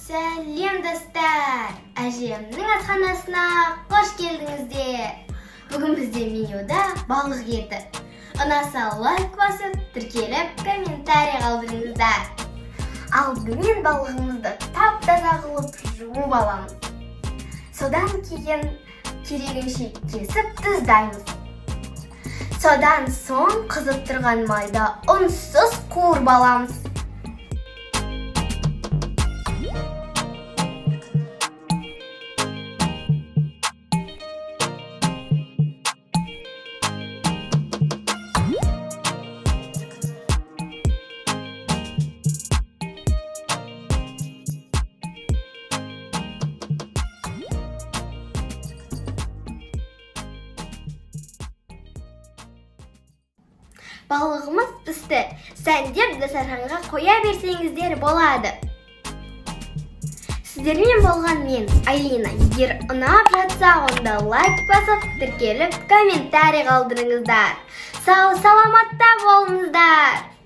Сәлем достар! Әжемнің асханасына қош келдіңіздер. Бүгін бізде менюда балық еті. Ұнаса лайк басып, тіркеліп, комментарий қалдырыңыздар. Алдымен балығымызды тап-таза қылып жуып аламыз. Содан кейін керегінше кесіп тұздаймыз. Содан соң қызып тұрған майда ұнсыз қуырып аламыз. Балығымыз пісті. Сәндеп дастарханға қоя берсеңіздер болады. Сіздермен болған мен, Алина. Егер ұнап жатса, онда лайк басып, тіркеліп, комментарий қалдырыңыздар. Сау саламатта болыңыздар.